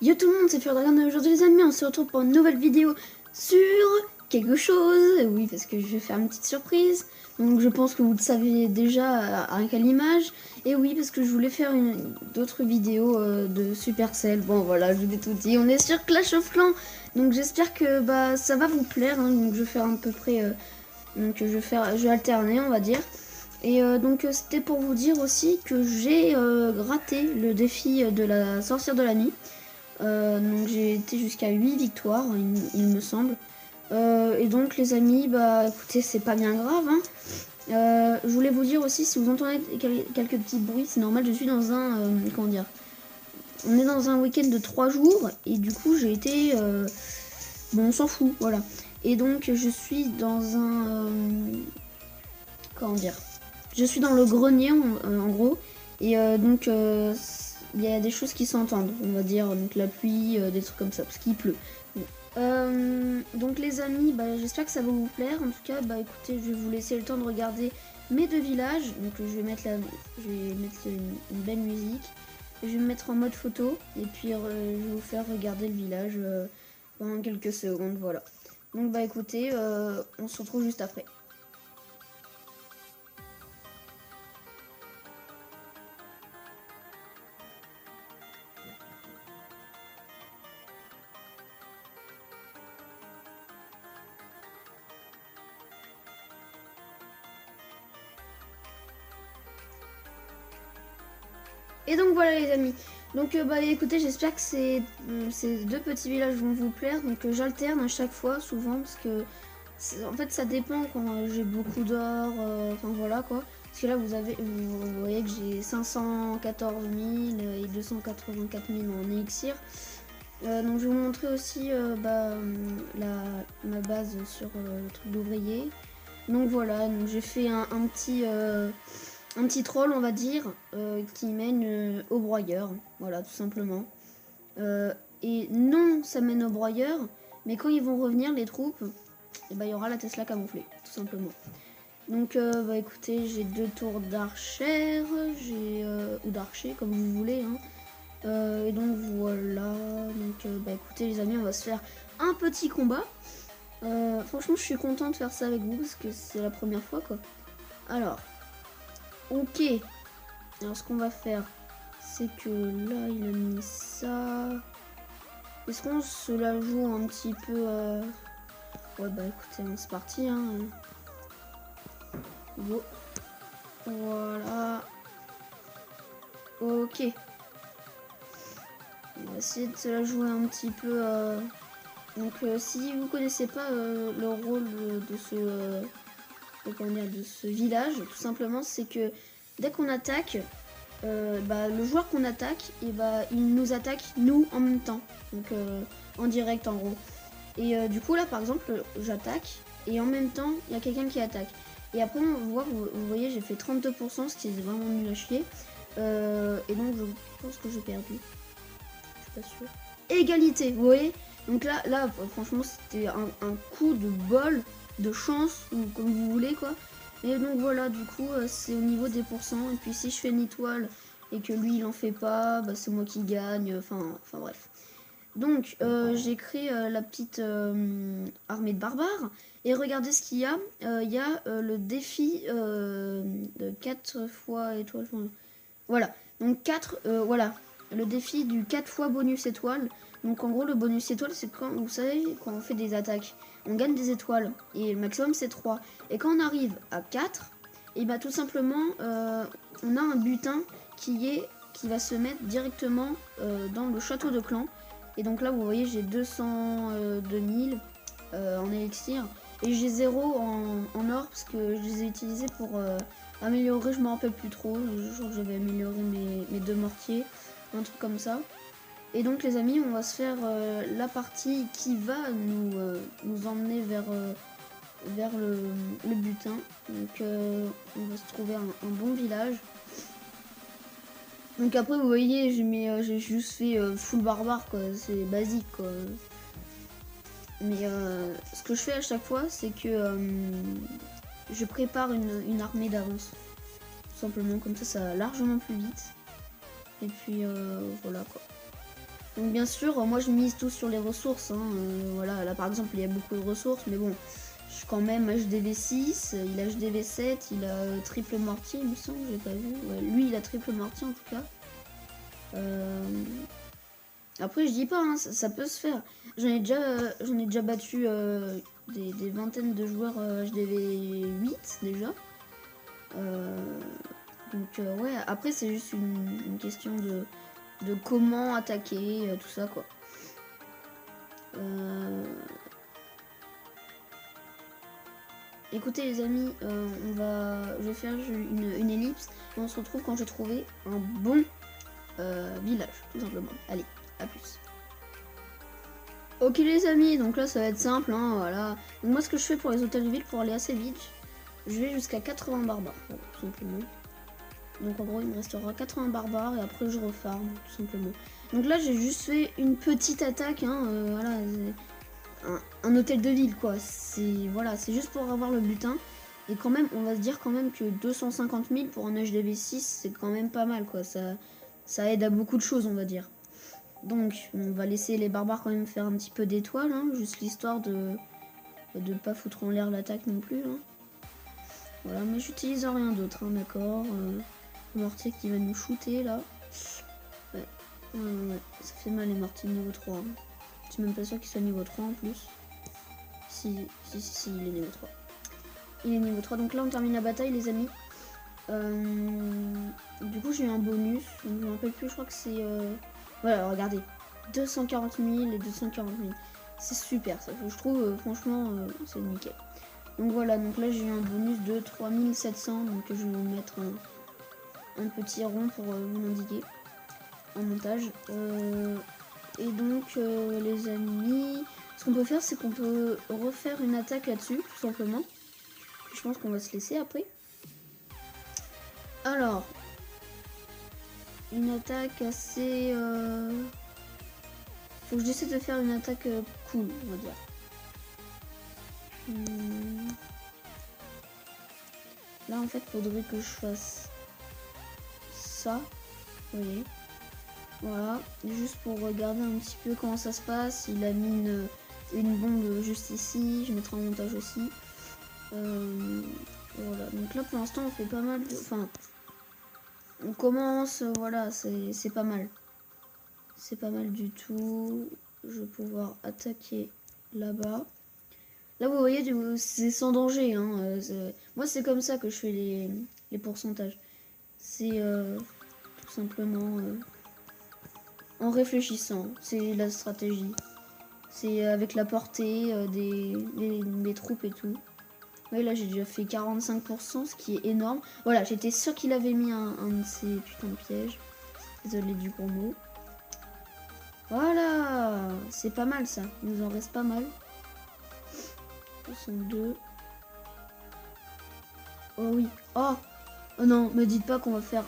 Yo tout le monde, c'est FurDragon et aujourd'hui les amis, on se retrouve pour une nouvelle vidéo sur quelque chose. Oui, parce que je vais faire une petite surprise. Donc je pense que vous le savez déjà rien qu'à l'image. Et oui, parce que je voulais faire d'autres vidéos de Supercell. Bon voilà, je vous ai tout dit. On est sur Clash of Clans. Donc j'espère que ça va vous plaire. Hein. Donc je vais faire à peu près... je vais alterner, on va dire. Et c'était pour vous dire aussi que j'ai raté le défi de la sorcière de la nuit. Donc j'ai été jusqu'à 8 victoires, il me semble. Et donc les amis, écoutez, c'est pas bien grave. Hein. Je voulais vous dire aussi, si vous entendez quelques petits bruits, c'est normal, je suis dans un... comment dire, on est dans un week-end de 3 jours, et du coup j'ai été... bon, on s'en fout, voilà. Et donc je suis dans un... comment dire, je suis dans le grenier en gros. Et il y a des choses qui s'entendent, on va dire, donc la pluie, des trucs comme ça, parce qu'il pleut. Donc les amis, j'espère que ça va vous plaire. En tout cas, écoutez, je vais vous laisser le temps de regarder mes deux villages. Donc je vais mettre une belle musique. Je vais me mettre en mode photo. Et puis je vais vous faire regarder le village pendant quelques secondes, voilà. Donc écoutez, on se retrouve juste après. Et donc voilà les amis, donc écoutez, j'espère que ces deux petits villages vont vous plaire. Donc j'alterne à chaque fois, souvent, parce que en fait ça dépend quand j'ai beaucoup d'or, enfin voilà quoi. Parce que là vous voyez que j'ai 514 000 et 284 000 en élixir. Donc je vais vous montrer aussi ma base sur le truc d'ouvrier. Donc voilà, donc j'ai fait un petit troll, on va dire, qui mène au broyeur. Voilà, tout simplement. Et non, ça mène au broyeur, mais quand ils vont revenir, les troupes, il y aura la Tesla camouflée, tout simplement. Donc, écoutez, j'ai 2 tours d'archère, ou d'archer, comme vous voulez. Hein. Et donc, voilà. Donc, écoutez, les amis, on va se faire un petit combat. Franchement, je suis contente de faire ça avec vous, parce que c'est la première fois, quoi. Alors... Ok, alors ce qu'on va faire, c'est que là il a mis ça. Est-ce qu'on se la joue un petit peu ouais écoutez, c'est parti hein. Go. Voilà. Ok. On va essayer de se la jouer un petit peu. Donc si vous connaissez pas le rôle de ce village, tout simplement c'est que dès qu'on attaque, le joueur qu'on attaque, il nous attaque nous en même temps, donc en direct en gros. Et du coup là par exemple j'attaque et en même temps il y a quelqu'un qui attaque. Et après on voit, vous voyez j'ai fait 32%, ce qui est vraiment nul à chier. Et donc je pense que j'ai perdu. Je suis pas sûre. Égalité, vous voyez. Donc là franchement c'était un coup de bol, de chance, ou comme vous voulez quoi. Et donc voilà, du coup c'est au niveau des pourcents. Et puis si je fais une étoile et que lui il en fait pas, c'est moi qui gagne, enfin bref. Donc j'ai créé la petite armée de barbares. Et regardez ce qu'il y a. Il y a le défi de 4 fois étoile. Voilà, donc 4, voilà, le défi du 4 fois bonus étoile. Donc en gros le bonus étoile c'est quand, vous savez, quand on fait des attaques, on gagne des étoiles. Et le maximum c'est 3. Et quand on arrive à 4, et tout simplement on a un butin qui va se mettre directement dans le château de clan. Et donc là vous voyez j'ai 202 000 en élixir. Et j'ai 0 en or parce que je les ai utilisés pour améliorer, je me rappelle plus trop. Je crois que j'avais amélioré mes 2 mortiers, un truc comme ça. Et donc les amis, on va se faire la partie qui va nous emmener vers le butin. Donc on va se trouver un bon village. Donc après vous voyez, j'ai juste fait full barbare quoi, c'est basique quoi. Mais ce que je fais à chaque fois, c'est que je prépare une armée d'avance. Tout simplement, comme ça va largement plus vite. Et puis voilà quoi. Donc bien sûr, moi je mise tout sur les ressources. Hein. Voilà, là par exemple il y a beaucoup de ressources, mais bon, je suis quand même HDV6, il a HDV7, il a triple mortier, il me semble, j'ai pas vu. Ouais, lui il a triple mortier en tout cas. Après je dis pas, hein, ça peut se faire. J'en ai déjà battu des vingtaines de joueurs HDV8 déjà. Donc ouais, après c'est juste une question de comment attaquer, tout ça quoi. Écoutez les amis, je vais faire une ellipse et on se retrouve quand j'ai trouvé un bon village, tout simplement. Allez, à plus. Ok les amis, donc là ça va être simple, hein, voilà. Donc moi ce que je fais pour les hôtels de ville, pour aller assez vite, je vais jusqu'à 80 barbares, bon, tout simplement. Donc en gros il me restera 80 barbares et après je refarme, tout simplement. Donc là j'ai juste fait une petite attaque, hein, voilà, un hôtel de ville quoi. C'est voilà, c'est juste pour avoir le butin. Et quand même, on va se dire quand même que 250 000 pour un HDV6, c'est quand même pas mal quoi. Ça aide à beaucoup de choses, on va dire. Donc, on va laisser les barbares quand même faire un petit peu d'étoiles, hein, juste l'histoire de pas foutre en l'air l'attaque non plus. Hein. Voilà, mais j'utilise rien d'autre, hein, d'accord. Mortier qui va nous shooter là. Ouais. Ouais, ça fait mal les mortiers niveau 3. Hein. Je suis même pas sûr qu'il soit niveau 3 en plus. Si, il est niveau 3. Il est niveau 3, donc là on termine la bataille les amis. Du coup j'ai eu un bonus, donc je me rappelle plus, je crois que c'est... Voilà, regardez, 240 000 et 240 000. C'est super, ça, je trouve, franchement, c'est nickel. Donc voilà, donc là j'ai eu un bonus de 3700, donc je vais vous mettre un petit rond pour vous l'indiquer en montage. Et donc les amis, ce qu'on peut faire, c'est qu'on peut refaire une attaque là-dessus, tout simplement. Je pense qu'on va se laisser après. Alors, une attaque assez... Faut que j'essaie de faire une attaque cool, on va dire. Là, en fait, faudrait que je fasse ça. Vous voyez. Voilà, juste pour regarder un petit peu comment ça se passe. Il a mis une bombe juste ici. Je mettrai en montage aussi. Voilà, donc là, pour l'instant, on fait pas mal de... Enfin, on commence, voilà, c'est pas mal. C'est pas mal du tout. Je vais pouvoir attaquer là-bas. Là, vous voyez, c'est sans danger. Hein. Moi, c'est comme ça que je fais les pourcentages. C'est tout simplement en réfléchissant. C'est la stratégie. C'est avec la portée des troupes et tout. Oui, là, j'ai déjà fait 45%, ce qui est énorme. Voilà, j'étais sûre qu'il avait mis un de ces putains de pièges. Désolé du gros mot. Voilà, c'est pas mal ça. Il nous en reste pas mal. 62. Oh oui. Oh, oh non, me dites pas qu'on va faire...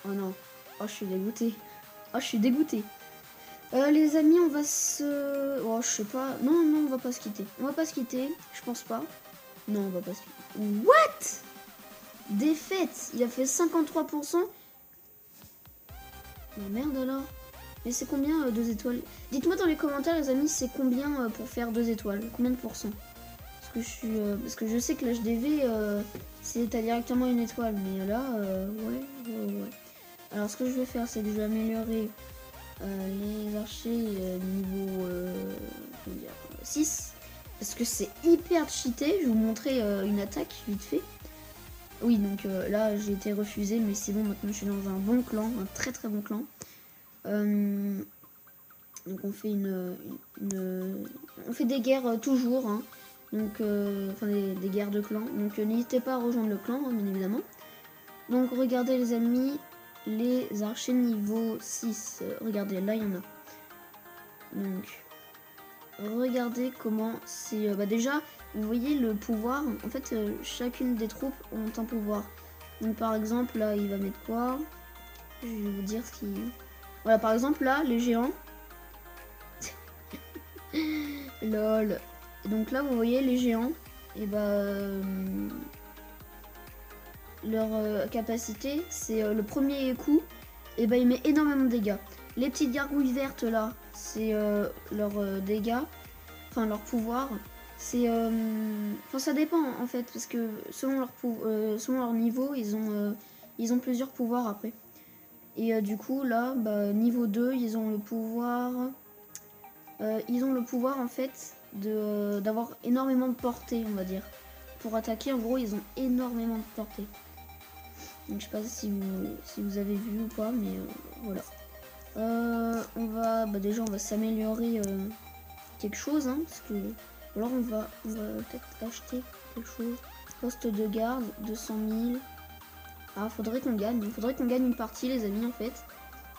Oh non. Oh, je suis dégoûtée. Oh, je suis dégoûtée. Les amis, on va se... Oh, je sais pas. Non, non, on va pas se quitter. On va pas se quitter. Je pense pas. Non, on va pas se quitter. What? Défaite. Il a fait 53%. Mais merde alors. Mais c'est combien 2 étoiles? Dites-moi dans les commentaires les amis, c'est combien pour faire 2 étoiles? Combien de pourcents? Parce que je sais que l'HDV c'est directement une étoile, mais là ouais. Alors ce que je vais faire, c'est que je vais améliorer les archers niveau 6 parce que c'est hyper cheaté. Je vais vous montrer une attaque vite fait. Oui, donc là j'ai été refusé, mais c'est bon, maintenant je suis dans un bon clan, un très très bon clan. Donc on fait on fait des guerres toujours, hein. Donc enfin des guerres de clans. Donc n'hésitez pas à rejoindre le clan, hein, bien évidemment. Donc regardez les amis, les archers niveau 6. Regardez, là il y en a. Donc regardez comment c'est... déjà, vous voyez le pouvoir. En fait, chacune des troupes ont un pouvoir. Donc par exemple, là il va mettre quoi? Je vais vous dire ce qu'il... Voilà, par exemple là, les géants. Lol. Et donc là, vous voyez les géants. Et leur capacité, c'est le premier coup. Et il met énormément de dégâts. Les petites gargouilles vertes là, c'est leurs dégâts, enfin leur pouvoir. C'est, enfin ça dépend en fait, parce que selon leur niveau, ils ont plusieurs pouvoirs après. Et du coup là, bah, niveau 2, ils ont le pouvoir en fait d'avoir énormément de portée, on va dire. Pour attaquer, en gros, ils ont énormément de portée. Donc je sais pas si vous avez vu ou pas, mais voilà. On va déjà on va s'améliorer quelque chose, hein, parce que alors on va peut-être acheter quelque chose. Poste de garde 200 000. Ah, faudrait qu'on gagne une partie, les amis, en fait,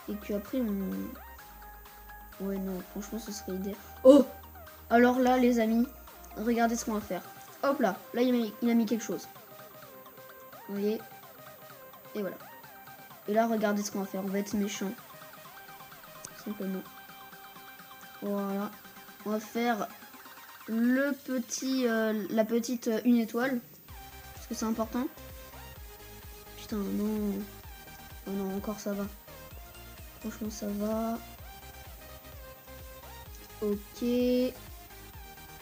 et que après on... Ouais, non, franchement ce serait idéal. Oh, alors là, les amis, regardez ce qu'on va faire. Hop là, là il a mis quelque chose, vous voyez, et voilà. Et là, regardez ce qu'on va faire, on va être méchant. Simplement. Voilà. On va faire la petite une étoile. Parce que c'est important. Putain, non. Oh non, encore ça va. Franchement, ça va. Ok.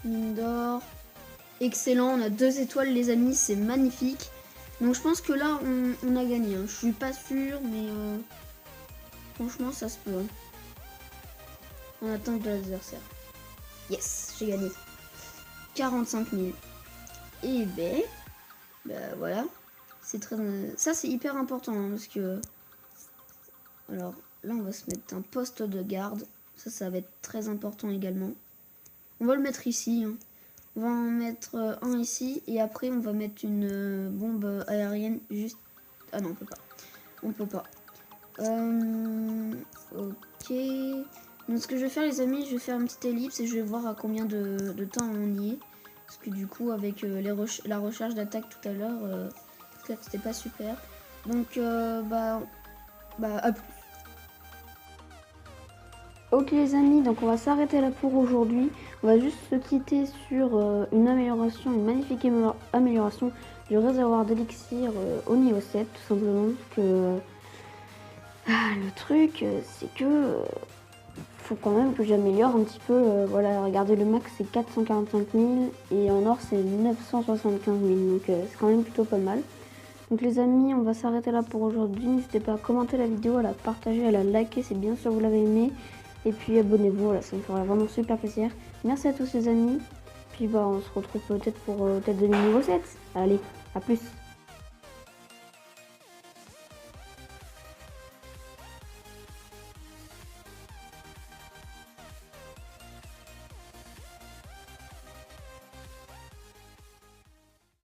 Mine d'or. Excellent, on a 2 étoiles, les amis, c'est magnifique. Donc je pense que là, on a gagné. Hein. Je suis pas sûre, mais franchement, ça se peut. Hein. On attend de l'adversaire. Yes, j'ai gagné. 45 000. Et ben, voilà. C'est très, ça c'est hyper important hein, parce que. Alors là, on va se mettre un poste de garde. Ça va être très important également. On va le mettre ici. Hein. On va en mettre un ici et après on va mettre une bombe aérienne juste. Ah non, on peut pas. On peut pas. Ok. Donc ce que je vais faire, les amis, je vais faire une petite ellipse et je vais voir à combien de temps on y est. Parce que du coup, avec la recherche d'attaque tout à l'heure, c'était pas super. Donc, à plus. Ok les amis, donc on va s'arrêter là pour aujourd'hui. On va juste se quitter sur une amélioration, une magnifique amélioration du réservoir d'élixir au niveau 7, tout simplement. Que le truc, c'est que faut quand même que j'améliore un petit peu. Voilà, regardez, le max c'est 445 000 et en or c'est 975 000, donc c'est quand même plutôt pas mal. Donc les amis, on va s'arrêter là pour aujourd'hui. N'hésitez pas à commenter la vidéo, à la partager, à la liker si bien sûr vous l'avez aimé. Et puis abonnez-vous, voilà, ça me fera vraiment super plaisir. Merci à tous les amis. Puis on se retrouve peut-être pour peut-être de niveau 7. Allez, à plus.